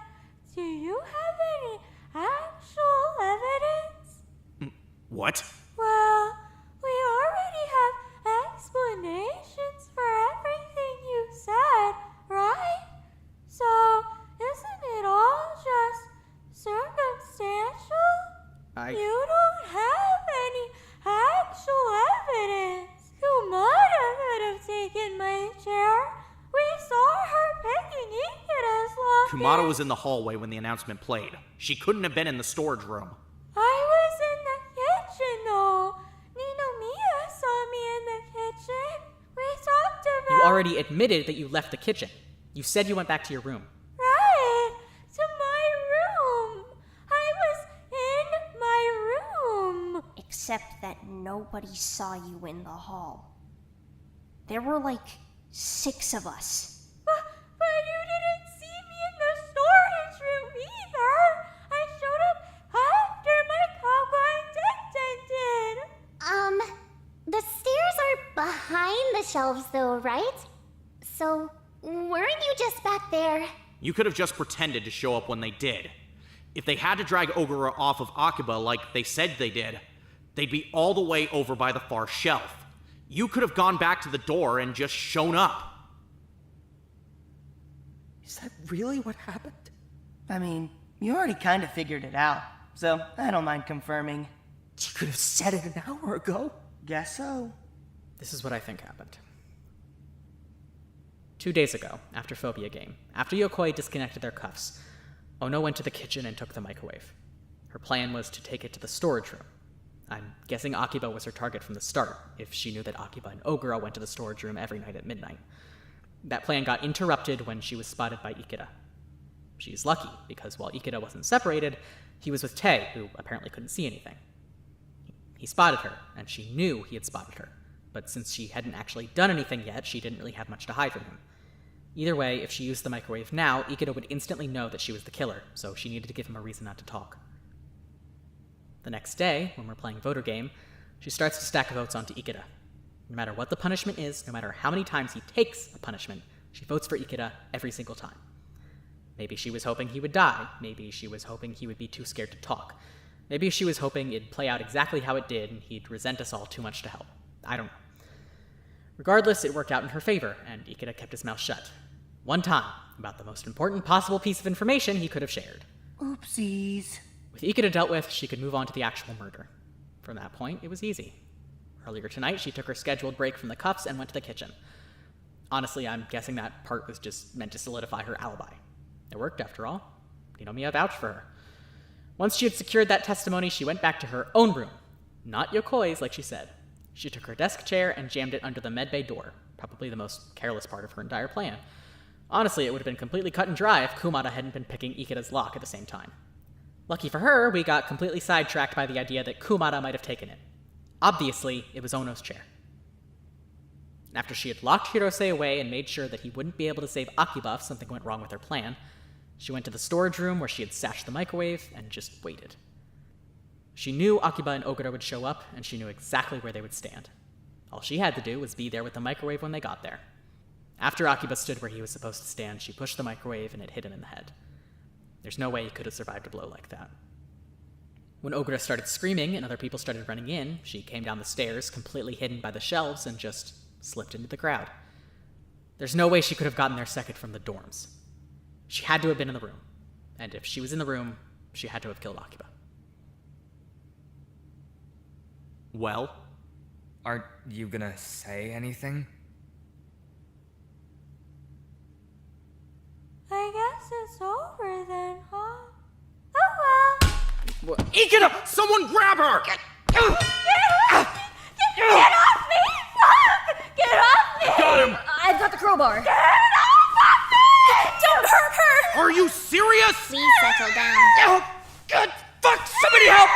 do you have any actual evidence? What? Well, we already have explanations for everything you said, right? So, isn't it all just circumstantial? You don't have any actual evidence. Kumada could have taken my chair. We saw her picking Ikira's locket. Kumada was in the hallway when the announcement played. She couldn't have been in the storage room. I was in the kitchen, though. Ninomiya saw me in the kitchen. We talked about... You already admitted that you left the kitchen. You said you went back to your room. Right, to my room. I was in my room. Except that nobody saw you in the hall. There were like 6 of us. But you didn't see me in the storage room either. I showed up after my Kagwa did. The stairs are behind the shelves though, right? So, weren't you just back there? You could have just pretended to show up when they did. If they had to drag Ogura off of Akiba like they said they did, they'd be all the way over by the far shelf. You could have gone back to the door and just shown up. Is that really what happened? I mean, you already kind of figured it out, so I don't mind confirming. You could have said it an hour ago. Guess so. This is what I think happened. 2 days ago, after Phobia game, after Yokoi disconnected their cuffs, Ono went to the kitchen and took the microwave. Her plan was to take it to the storage room. I'm guessing Akiba was her target from the start, if she knew that Akiba and Ogura went to the storage room every night at midnight. That plan got interrupted when she was spotted by Ikeda. She's lucky, because while Ikeda wasn't separated, he was with Tei, who apparently couldn't see anything. He spotted her, and she knew he had spotted her, but since she hadn't actually done anything yet, she didn't really have much to hide from him. Either way, if she used the microwave now, Ikeda would instantly know that she was the killer, so she needed to give him a reason not to talk. The next day, when we're playing voter game, she starts to stack votes onto Ikeda. No matter what the punishment is, no matter how many times he takes a punishment, she votes for Ikeda every single time. Maybe she was hoping he would die. Maybe she was hoping he would be too scared to talk. Maybe she was hoping it'd play out exactly how it did and he'd resent us all too much to help. I don't know. Regardless, it worked out in her favor, and Ikeda kept his mouth shut. One time, about the most important possible piece of information he could have shared. Oopsies. With Ikeda dealt with, she could move on to the actual murder. From that point, it was easy. Earlier tonight, she took her scheduled break from the cuffs and went to the kitchen. Honestly, I'm guessing that part was just meant to solidify her alibi. It worked, after all. Ninomiya vouched for her. Once she had secured that testimony, she went back to her own room. Not Yokoi's, like she said. She took her desk chair and jammed it under the medbay door, probably the most careless part of her entire plan. Honestly, it would have been completely cut and dry if Kumada hadn't been picking Ikeda's lock at the same time. Lucky for her, we got completely sidetracked by the idea that Kumada might have taken it. Obviously, it was Ono's chair. After she had locked Hirose away and made sure that he wouldn't be able to save Akiba if something went wrong with her plan, she went to the storage room where she had stashed the microwave and just waited. She knew Akiba and Ogura would show up, and she knew exactly where they would stand. All she had to do was be there with the microwave when they got there. After Akiba stood where he was supposed to stand, she pushed the microwave and it hit him in the head. There's no way he could have survived a blow like that. When Ogura started screaming and other people started running in, she came down the stairs, completely hidden by the shelves, and just slipped into the crowd. There's no way she could have gotten there second from the dorms. She had to have been in the room. And if she was in the room, she had to have killed Akiba. Well? Aren't you gonna say anything? I guess it's over then, huh? Oh well. Ikeda! Someone grab her! Get off me! Fuck! Get off me! Got him! I've got the crowbar. Get off me! Don't hurt her! Are you serious? Please settle down. Oh, God, fuck! Somebody help!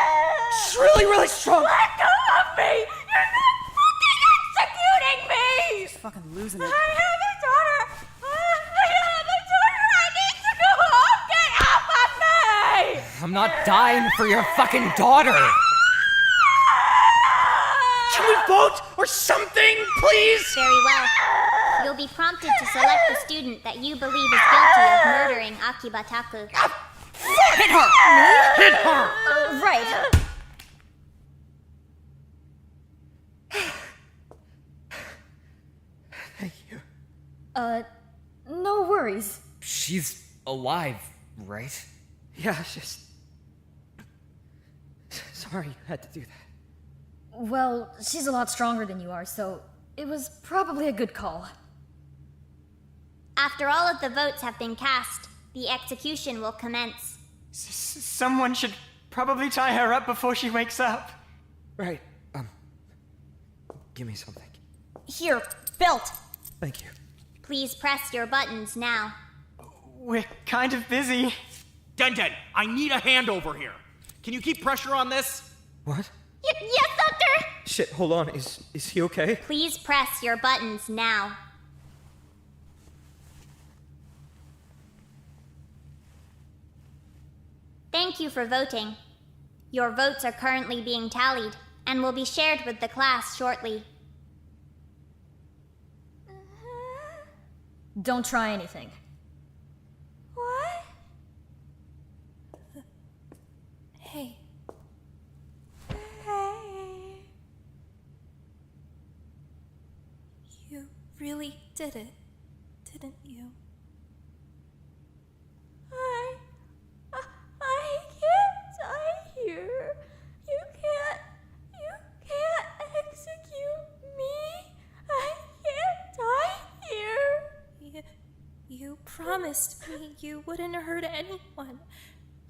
She's really, really strong. Let go of me! You're not fucking executing me! He's fucking losing it. I have a daughter! I have a daughter! I need to go home! Get off of me! I'm not dying for your fucking daughter! Can we vote or something, please? Very well. You'll be prompted to select the student that you believe is guilty of murdering Akiba Taku. Hit her! Hit her! Right. Thank you. No worries. She's alive, right? Yeah, it's just... Sorry you had to do that. Well, she's a lot stronger than you are, so it was probably a good call. After all of the votes have been cast, the execution will commence. Someone should probably tie her up before she wakes up. Right, give me something. Here, belt. Thank you. Please press your buttons now. We're kind of busy. Den, I need a hand over here. Can you keep pressure on this? What? Yes, Doctor! Shit, hold on. Is he okay? Please press your buttons now. Thank you for voting. Your votes are currently being tallied and will be shared with the class shortly. Don't try anything. What? Hey, Hey. you really did it, didn't you? I can't die here. You can't execute me. I can't die here. You promised me you wouldn't hurt anyone.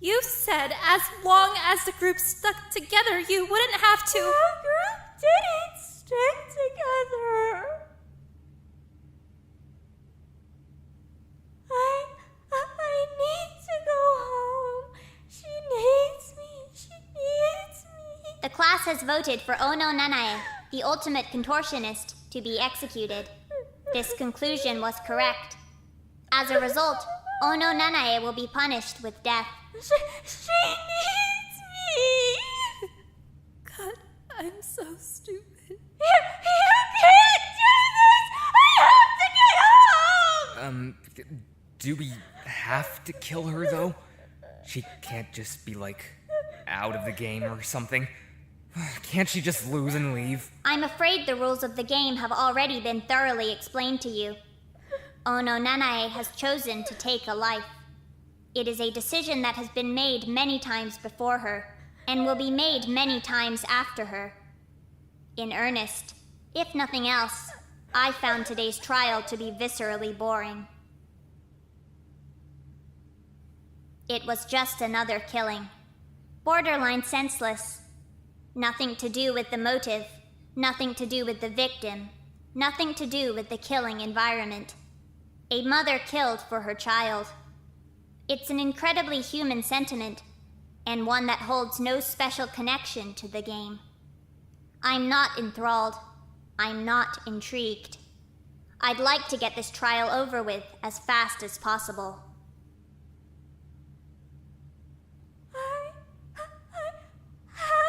You said as long as the group stuck together, you wouldn't have to. The group didn't stick together. I need to go home. She needs me. The class has voted for Ono Nanae, the ultimate contortionist, to be executed. This conclusion was correct. As a result, Ono Nanae will be punished with death. She needs me. God, I'm so stupid. You can't do this. I have to get home. Do we have to kill her, though? She can't just be, like, out of the game or something. Can't she just lose and leave? I'm afraid the rules of the game have already been thoroughly explained to you. Ono Nanae has chosen to take a life. It is a decision that has been made many times before her, and will be made many times after her. In earnest, if nothing else, I found today's trial to be viscerally boring. It was just another killing. Borderline senseless. Nothing to do with the motive, nothing to do with the victim, nothing to do with the killing environment. A mother killed for her child. It's an incredibly human sentiment, and one that holds no special connection to the game. I'm not enthralled. I'm not intrigued. I'd like to get this trial over with as fast as possible. How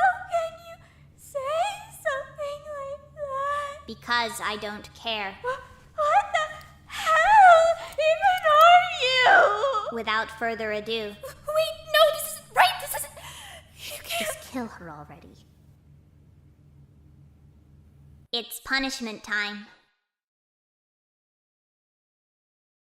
because I don't care. What the hell even are you? Without further ado, Wait, no, this isn't right. This isn't. You can't. just kill her already. It's punishment time.